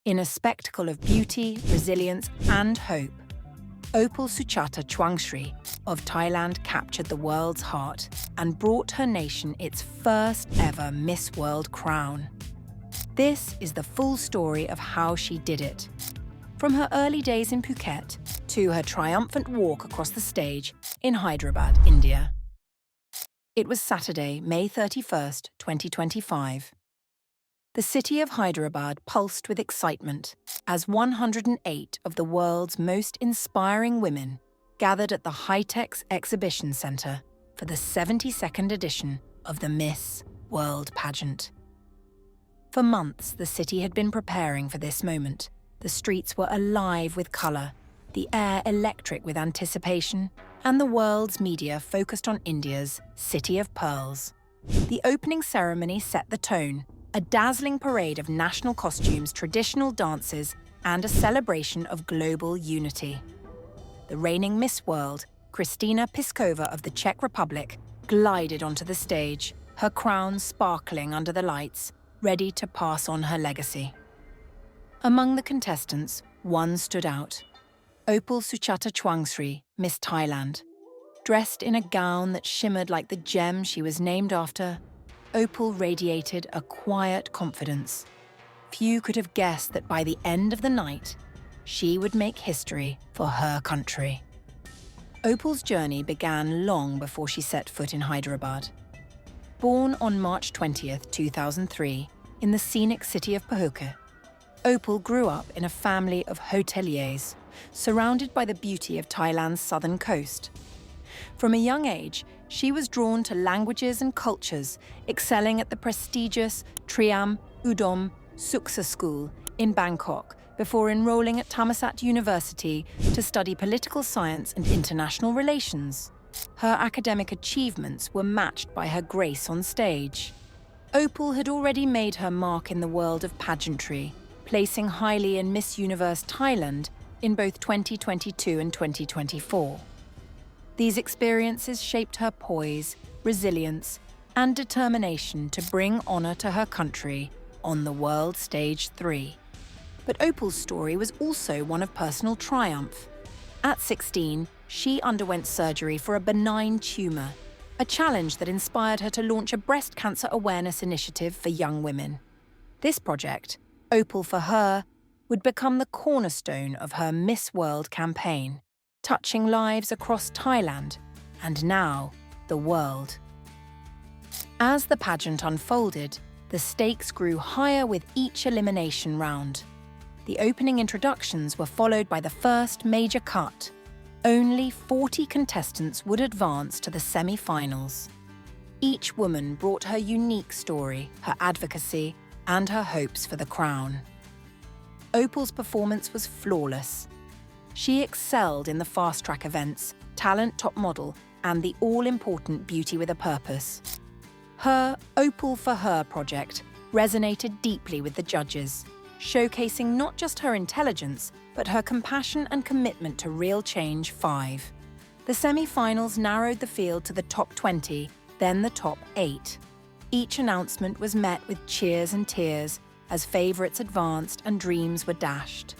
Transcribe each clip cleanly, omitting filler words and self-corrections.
In a spectacle of beauty, resilience, and hope, Opal Suchata Chuangsri of Thailand captured the world's heart and brought her nation its first ever Miss World crown. This is the full story of how she did it. From her early days in Phuket to her triumphant walk across the stage in Hyderabad, India. It was Saturday, May 31st, 2025. The city of Hyderabad pulsed with excitement as 108 of the world's most inspiring women gathered at the Hi-Tex Exhibition Centre for the 72nd edition of the Miss World pageant. For months, the city had been preparing for this moment. The streets were alive with colour, the air electric with anticipation, and the world's media focused on India's City of Pearls. The opening ceremony set the tone, a dazzling parade of national costumes, traditional dances, and a celebration of global unity. The reigning Miss World, Kristina Piskova of the Czech Republic, glided onto the stage, her crown sparkling under the lights, ready to pass on her legacy. Among the contestants, one stood out. Opal Suchata Chuangsri, Miss Thailand. Dressed in a gown that shimmered like the gem she was named after, Opal radiated a quiet confidence. Few could have guessed that by the end of the night, she would make history for her country. Opal's journey began long before she set foot in Hyderabad. Born on March 20th, 2003, in the scenic city of Phuket, Opal grew up in a family of hoteliers, surrounded by the beauty of Thailand's southern coast. From a young age, she was drawn to languages and cultures, excelling at the prestigious Triumphant Suksa School in Bangkok before enrolling at Thammasat University to study political science and international relations. Her academic achievements were matched by her grace on stage. Opal had already made her mark in the world of pageantry, placing highly in Miss Universe Thailand in both 2022 and 2024. These experiences shaped her poise, resilience, and determination to bring honour to her country on the world stage 3. But Opal's story was also one of personal triumph. At 16, she underwent surgery for a benign tumour, a challenge that inspired her to launch a breast cancer awareness initiative for young women. This project, Opal for Her, would become the cornerstone of her Miss World campaign, touching lives across Thailand and now the world. As the pageant unfolded, the stakes grew higher with each elimination round. The opening introductions were followed by the first major cut. Only 40 contestants would advance to the semi-finals. Each woman brought her unique story, her advocacy, and her hopes for the crown. Opal's performance was flawless. She excelled in the fast-track events, talent top model, and the all-important beauty with a purpose. Her Opal for Her project resonated deeply with the judges, showcasing not just her intelligence, but her compassion and commitment to real change. 5. The semi-finals narrowed the field to the top 20, then the top 8. Each announcement was met with cheers and tears as favourites advanced and dreams were dashed.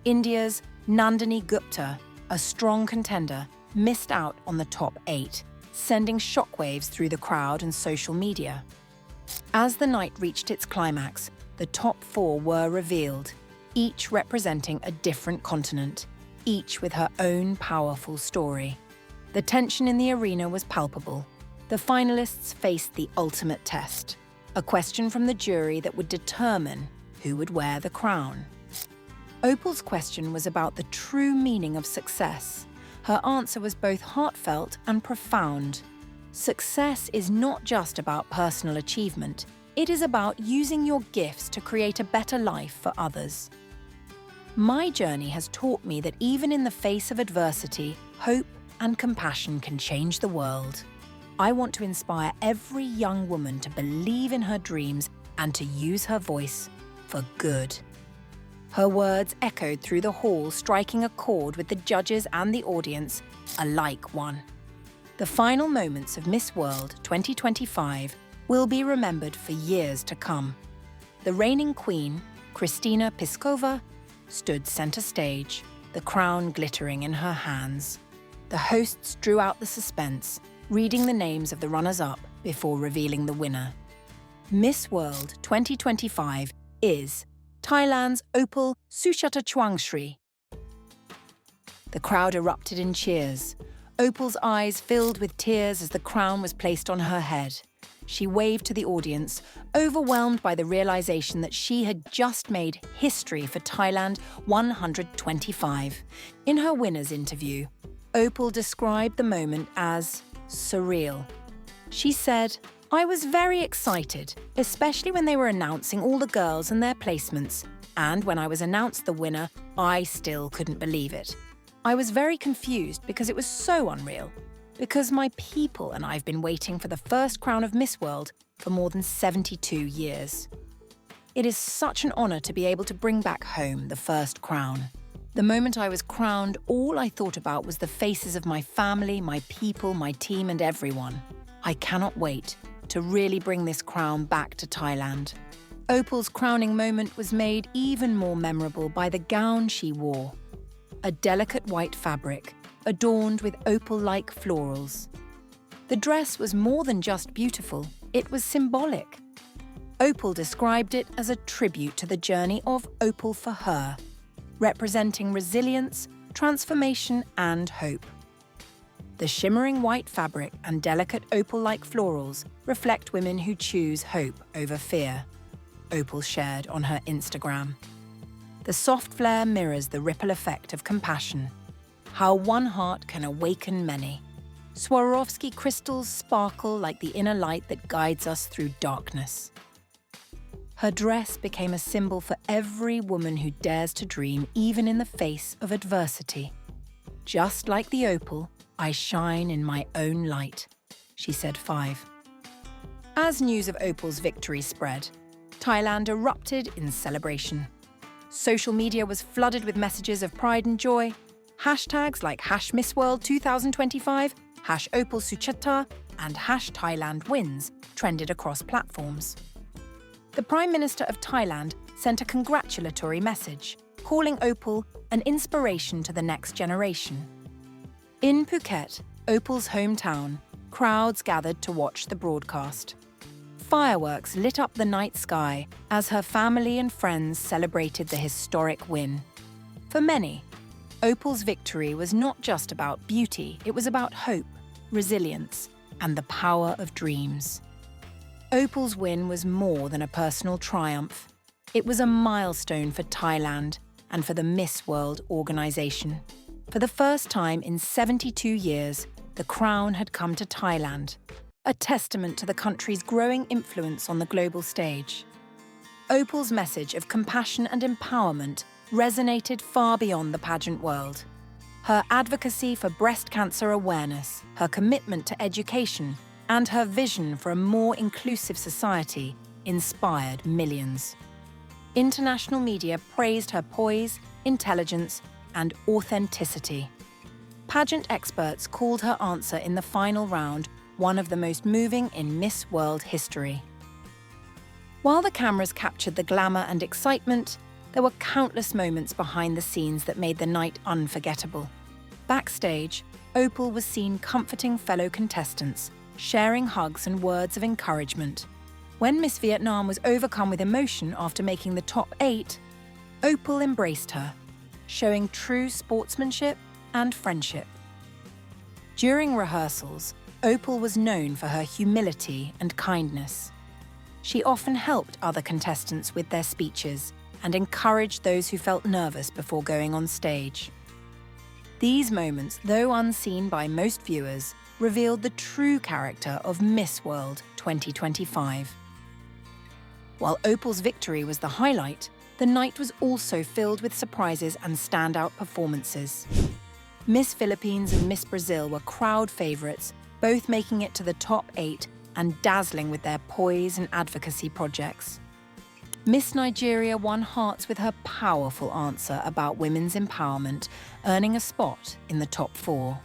India's Nandini Gupta, a strong contender, missed out on the top 8, sending shockwaves through the crowd and social media. As the night reached its climax, the top 4 were revealed, each representing a different continent, each with her own powerful story. The tension in the arena was palpable. The finalists faced the ultimate test, a question from the jury that would determine who would wear the crown. Opal's question was about the true meaning of success. Her answer was both heartfelt and profound. Success is not just about personal achievement. It is about using your gifts to create a better life for others. My journey has taught me that even in the face of adversity, hope and compassion can change the world. I want to inspire every young woman to believe in her dreams and to use her voice for good. Her words echoed through the hall, striking a chord with the judges and the audience, a like one. The final moments of Miss World 2025 will be remembered for years to come. The reigning queen, Kristina Piskova, stood center stage, the crown glittering in her hands. The hosts drew out the suspense, reading the names of the runners-up before revealing the winner. Miss World 2025 is Thailand's Opal Suchata Chuangsri. The crowd erupted in cheers. Opal's eyes filled with tears as the crown was placed on her head. She waved to the audience, overwhelmed by the realization that she had just made history for Thailand 125. In her winner's interview, Opal described the moment as surreal. She said, "I was very excited, especially when they were announcing all the girls and their placements. And when I was announced the winner, I still couldn't believe it. I was very confused because it was so unreal. Because my people and I have been waiting for the first crown of Miss World for more than 72 years. It is such an honor to be able to bring back home the first crown. The moment I was crowned, all I thought about was the faces of my family, my people, my team, and everyone. I cannot wait to really bring this crown back to Thailand." Opal's crowning moment was made even more memorable by the gown she wore. A delicate white fabric, adorned with opal-like florals. The dress was more than just beautiful, it was symbolic. Opal described it as a tribute to the journey of Opal for her, representing resilience, transformation, and hope. The shimmering white fabric and delicate opal-like florals reflect women who choose hope over fear, Opal shared on her Instagram. The soft flare mirrors the ripple effect of compassion, how one heart can awaken many. Swarovski crystals sparkle like the inner light that guides us through darkness. Her dress became a symbol for every woman who dares to dream even in the face of adversity. "Just like the opal, I shine in my own light," she said 5. As news of Opal's victory spread, Thailand erupted in celebration. Social media was flooded with messages of pride and joy. Hashtags like #MissWorld2025, #Opal Suchata, and #Thailand Wins trended across platforms. The Prime Minister of Thailand sent a congratulatory message, calling Opal an inspiration to the next generation. In Phuket, Opal's hometown, crowds gathered to watch the broadcast. Fireworks lit up the night sky as her family and friends celebrated the historic win. For many, Opal's victory was not just about beauty, it was about hope, resilience, and the power of dreams. Opal's win was more than a personal triumph. It was a milestone for Thailand and for the Miss World organization. For the first time in 72 years, the crown had come to Thailand, a testament to the country's growing influence on the global stage. Opal's message of compassion and empowerment resonated far beyond the pageant world. Her advocacy for breast cancer awareness, her commitment to education, and her vision for a more inclusive society inspired millions. International media praised her poise, intelligence, and authenticity. Pageant experts called her answer in the final round one of the most moving in Miss World history. While the cameras captured the glamour and excitement, there were countless moments behind the scenes that made the night unforgettable. Backstage, Opal was seen comforting fellow contestants, sharing hugs and words of encouragement. When Miss Vietnam was overcome with emotion after making the top 8, Opal embraced her, showing true sportsmanship and friendship. During rehearsals, Opal was known for her humility and kindness. She often helped other contestants with their speeches and encouraged those who felt nervous before going on stage. These moments, though unseen by most viewers, revealed the true character of Miss World 2025. While Opal's victory was the highlight, the night was also filled with surprises and standout performances. Miss Philippines and Miss Brazil were crowd favourites, both making it to the top 8 and dazzling with their poise and advocacy projects. Miss Nigeria won hearts with her powerful answer about women's empowerment, earning a spot in the top 4.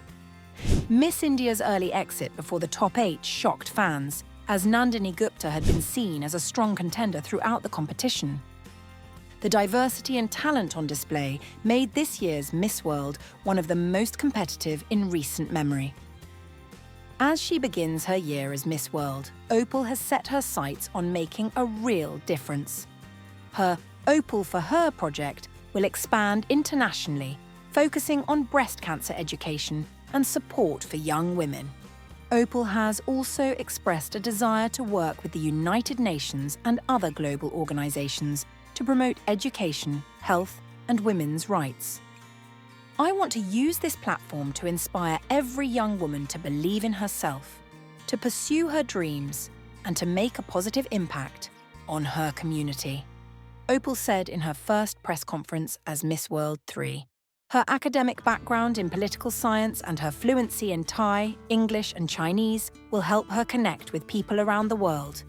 Miss India's early exit before the top 8 shocked fans, as Nandini Gupta had been seen as a strong contender throughout the competition. The diversity and talent on display made this year's Miss World one of the most competitive in recent memory. As she begins her year as Miss World, Opal has set her sights on making a real difference. Her Opal for Her project will expand internationally, focusing on breast cancer education and support for young women. Opal has also expressed a desire to work with the United Nations and other global organizations to promote education, health, and women's rights. I want to use this platform to inspire every young woman to believe in herself, to pursue her dreams, and to make a positive impact on her community, Opal said in her first press conference as Miss World 3. Her academic background in political science and her fluency in Thai, English, and Chinese will help her connect with people around the world.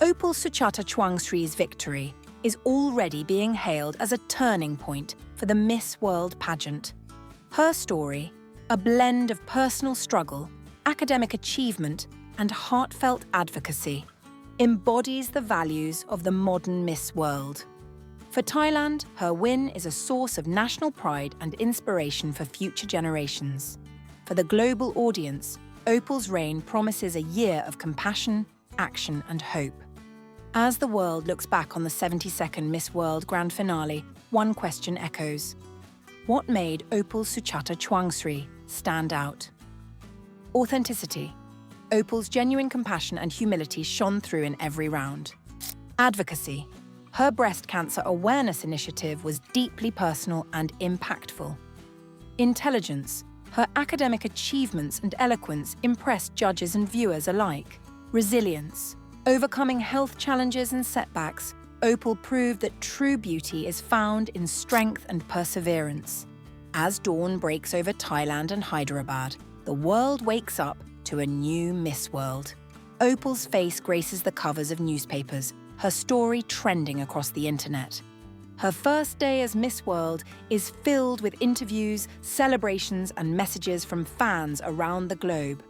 Opal Suchata Chuangsri's victory is already being hailed as a turning point for the Miss World pageant. Her story, a blend of personal struggle, academic achievement, and heartfelt advocacy, embodies the values of the modern Miss World. For Thailand, her win is a source of national pride and inspiration for future generations. For the global audience, Opal's reign promises a year of compassion, action, and hope. As the world looks back on the 72nd Miss World Grand Finale, one question echoes. What made Opal Suchata Chuangsri stand out? Authenticity. Opal's genuine compassion and humility shone through in every round. Advocacy. Her breast cancer awareness initiative was deeply personal and impactful. Intelligence. Her academic achievements and eloquence impressed judges and viewers alike. Resilience. Overcoming health challenges and setbacks, Opal proved that true beauty is found in strength and perseverance. As dawn breaks over Thailand and Hyderabad, the world wakes up to a new Miss World. Opal's face graces the covers of newspapers, her story trending across the internet. Her first day as Miss World is filled with interviews, celebrations, and messages from fans around the globe.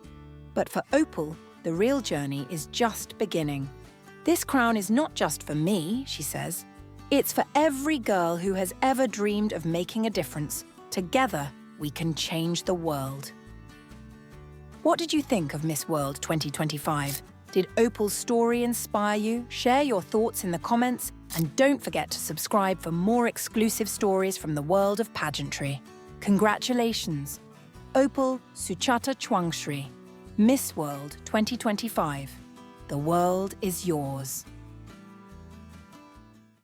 But for Opal, the real journey is just beginning. This crown is not just for me, she says. It's for every girl who has ever dreamed of making a difference. Together, we can change the world. What did you think of Miss World 2025? Did Opal's story inspire you? Share your thoughts in the comments, and don't forget to subscribe for more exclusive stories from the world of pageantry. Congratulations! Opal Suchata Chuangsri, Miss World 2025. The world is yours.